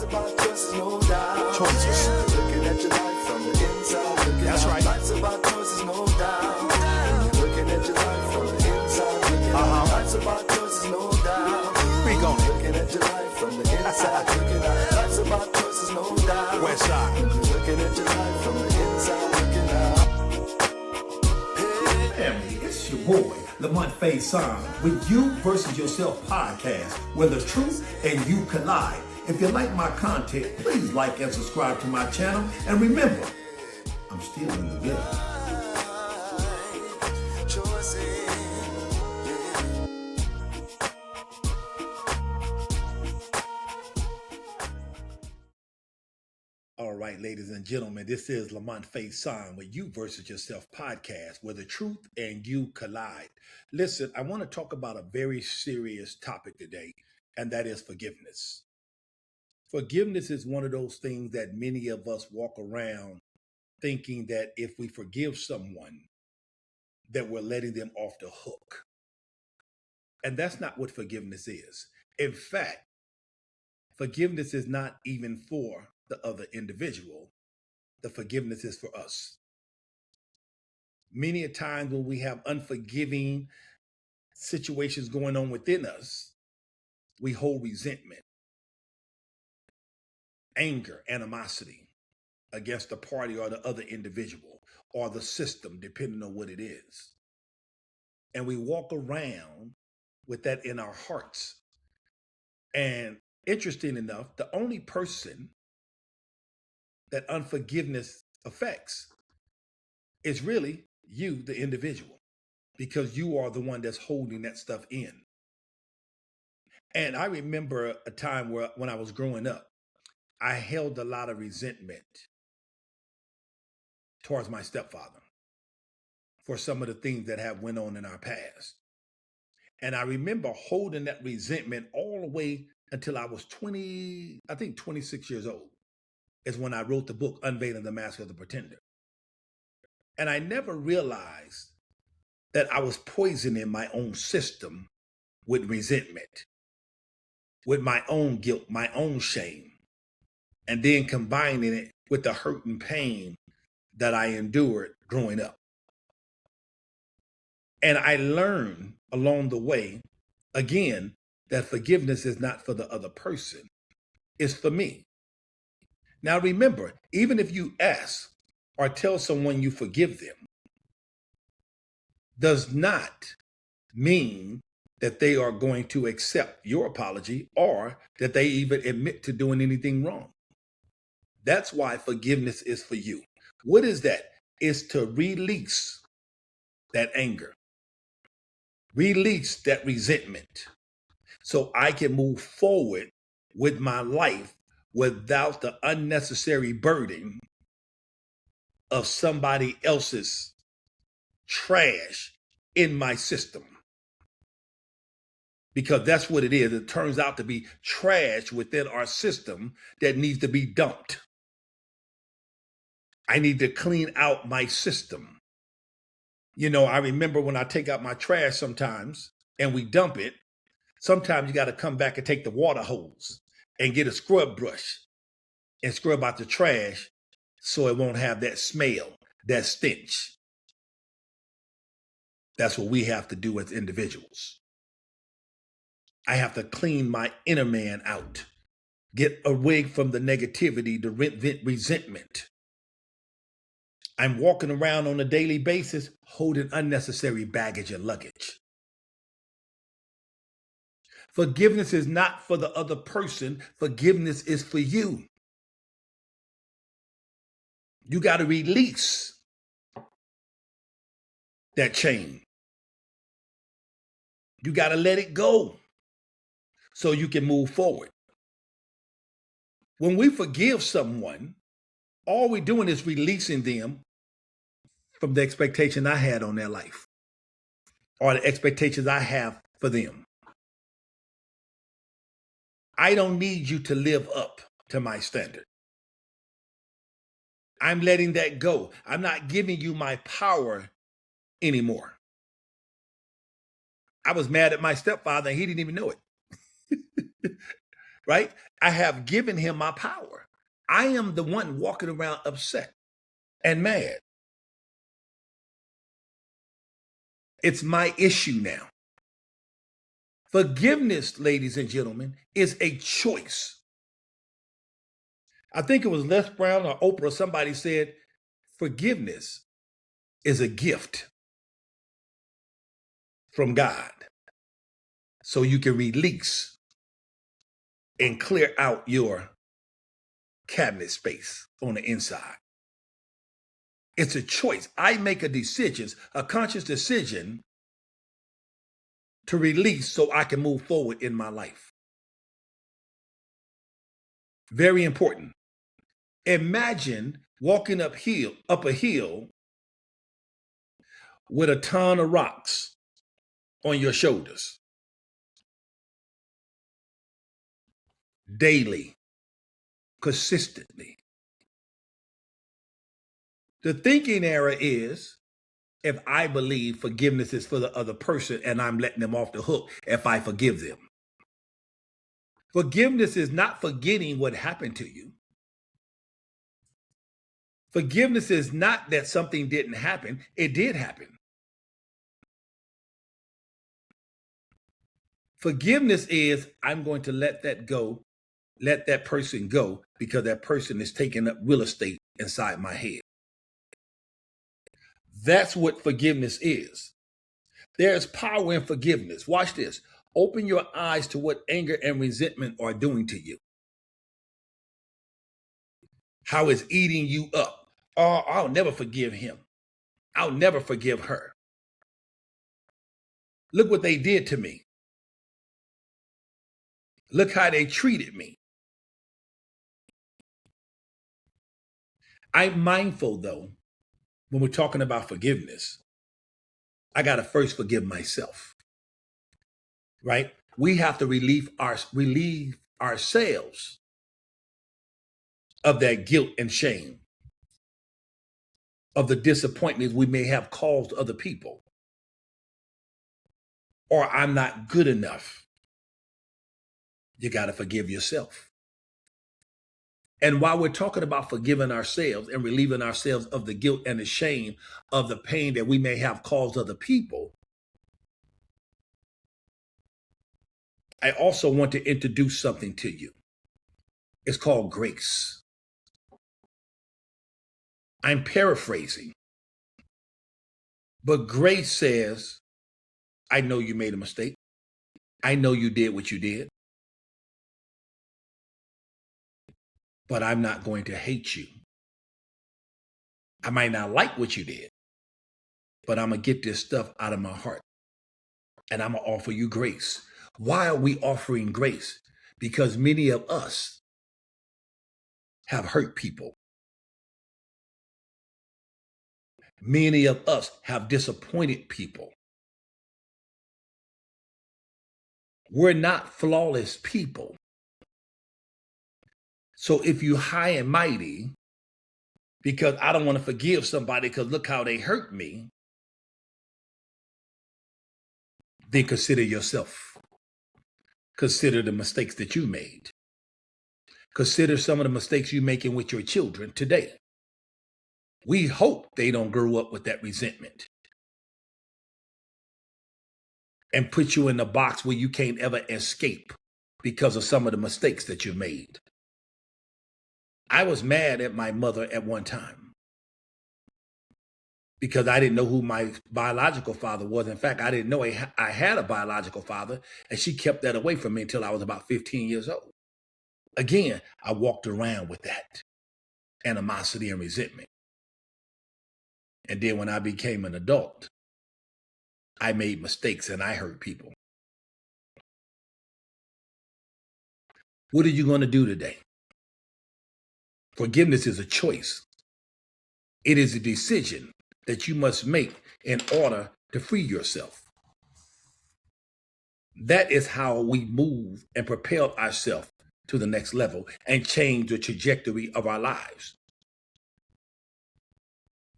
about choices, no doubt. Choices. Looking at your life from the inside. That's right. Life's about choices, no doubt. Looking at your life from the inside. Life's about choices, no doubt. Speak on it. Looking at your life from the inside. Life's about choices, no doubt. West side. Looking at your life from the inside. Looking out. Family, it's your boy, Lamonte Faison, with You Versus Yourself podcast, where the truth and you collide. If you like my content, please like and subscribe to my channel. And remember, I'm still in the building. All right, ladies and gentlemen, this is Lamonte Faison with You Versus Yourself podcast, where the truth and you collide. Listen, I want to talk about a very serious topic today, and that is forgiveness. Forgiveness is one of those things that many of us walk around thinking that if we forgive someone, that we're letting them off the hook. And that's not what forgiveness is. In fact, forgiveness is not even for the other individual. The forgiveness is for us. Many a times when we have unforgiving situations going on within us, we hold resentment, anger, animosity against the party or the other individual or the system, depending on what it is. And we walk around with that in our hearts. And interesting enough, the only person that unforgiveness affects is really you, the individual, because you are the one that's holding that stuff in. And I remember a time when I was growing up, I held a lot of resentment towards my stepfather for some of the things that have went on in our past. And I remember holding that resentment all the way until I was 26 years old. Is when I wrote the book, Unveiling the Mask of the Pretender. And I never realized that I was poisoning my own system with resentment, with my own guilt, my own shame, and then combining it with the hurt and pain that I endured growing up. And I learned along the way, again, that forgiveness is not for the other person, it's for me. Now remember, even if you ask or tell someone you forgive them, does not mean that they are going to accept your apology or that they even admit to doing anything wrong. That's why forgiveness is for you. What is that? It's to release that anger, release that resentment, so I can move forward with my life without the unnecessary burden of somebody else's trash in my system. Because that's what it is. It turns out to be trash within our system that needs to be dumped. I need to clean out my system. You know, I remember when I take out my trash sometimes and we dump it, sometimes you got to come back and take the water hose and get a scrub brush and scrub out the trash so it won't have that smell, that stench. That's what we have to do as individuals. I have to clean my inner man out, get away from the negativity, the resentment. I'm walking around on a daily basis holding unnecessary baggage and luggage. Forgiveness is not for the other person. Forgiveness is for you. You got to release that chain. You got to let it go so you can move forward. When we forgive someone, all we're doing is releasing them from the expectation I had on their life or the expectations I have for them. I don't need you to live up to my standard. I'm letting that go. I'm not giving you my power anymore. I was mad at my stepfather and he didn't even know it. right? I have given him my power. I am the one walking around upset and mad. It's my issue now. Forgiveness, ladies and gentlemen, is a choice. I think it was Les Brown or Oprah, somebody said, forgiveness is a gift from God. So you can release and clear out your cabinet space on the inside. It's a choice. I make a decision, a conscious decision to release so I can move forward in my life. Very important. Imagine walking up a hill with a ton of rocks on your shoulders daily, consistently. The thinking error is if I believe forgiveness is for the other person and I'm letting them off the hook if I forgive them. Forgiveness is not forgetting what happened to you. Forgiveness is not that something didn't happen. It did happen. Forgiveness is I'm going to let that go, let that person go, because that person is taking up real estate inside my head. That's what forgiveness is. There's power in forgiveness. Watch this. Open your eyes to what anger and resentment are doing to you. How it's eating you up. Oh, I'll never forgive him. I'll never forgive her. Look what they did to me. Look how they treated me. I'm mindful, though, when we're talking about forgiveness, I got to first forgive myself, right? We have to relieve ourselves of that guilt and shame, of the disappointments we may have caused other people, or I'm not good enough. You got to forgive yourself. And while we're talking about forgiving ourselves and relieving ourselves of the guilt and the shame of the pain that we may have caused other people, I also want to introduce something to you. It's called grace. I'm paraphrasing, but grace says, I know you made a mistake. I know you did what you did, but I'm not going to hate you. I might not like what you did, but I'm going to get this stuff out of my heart and I'm going to offer you grace. Why are we offering grace? Because many of us have hurt people. Many of us have disappointed people. We're not flawless people. So if you high and mighty, because I don't want to forgive somebody because look how they hurt me, then consider yourself. Consider the mistakes that you made. Consider some of the mistakes you're making with your children today. We hope they don't grow up with that resentment and put you in the box where you can't ever escape because of some of the mistakes that you made. I was mad at my mother at one time because I didn't know who my biological father was. In fact, I didn't know I had a biological father, and she kept that away from me until I was about 15 years old. Again, I walked around with that animosity and resentment. And then when I became an adult, I made mistakes and I hurt people. What are you going to do today? Forgiveness is a choice. It is a decision that you must make in order to free yourself. That is how we move and propel ourselves to the next level and change the trajectory of our lives.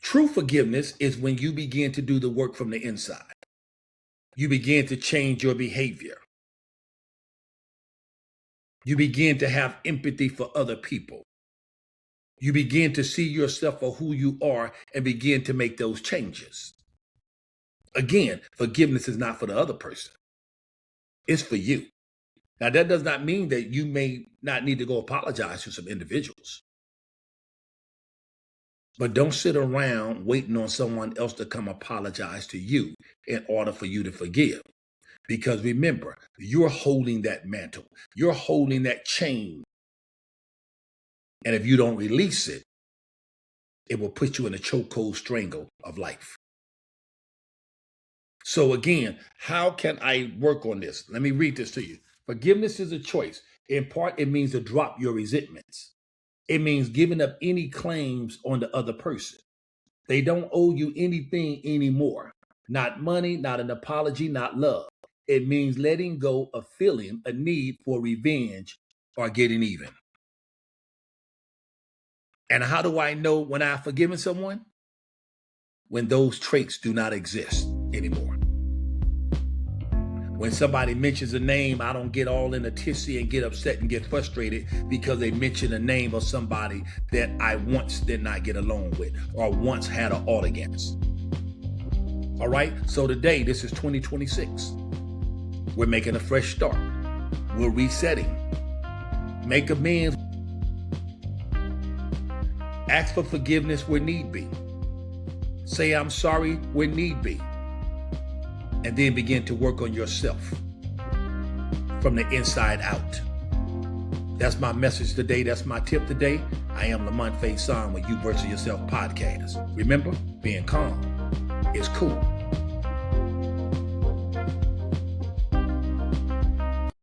True forgiveness is when you begin to do the work from the inside. You begin to change your behavior. You begin to have empathy for other people. You begin to see yourself for who you are and begin to make those changes. Again, forgiveness is not for the other person. It's for you. Now, that does not mean that you may not need to go apologize to some individuals. But don't sit around waiting on someone else to come apologize to you in order for you to forgive. Because remember, you're holding that mantle. You're holding that chain. And if you don't release it, it will put you in a chokehold strangle of life. So again, how can I work on this? Let me read this to you. Forgiveness is a choice. In part, it means to drop your resentments. It means giving up any claims on the other person. They don't owe you anything anymore. Not money, not an apology, not love. It means letting go of feeling a need for revenge or getting even. And how do I know when I've forgiven someone? When those traits do not exist anymore. When somebody mentions a name, I don't get all in a tizzy and get upset and get frustrated because they mention a name of somebody that I once did not get along with or once had an ought against. All right, so today, this is 2026. We're making a fresh start. We're resetting. Make amends. Ask for forgiveness where need be. Say I'm sorry where need be. And then begin to work on yourself from the inside out. That's my message today. That's my tip today. I am Lamonte Faison with You Versus Yourself podcast. Remember, being calm is cool.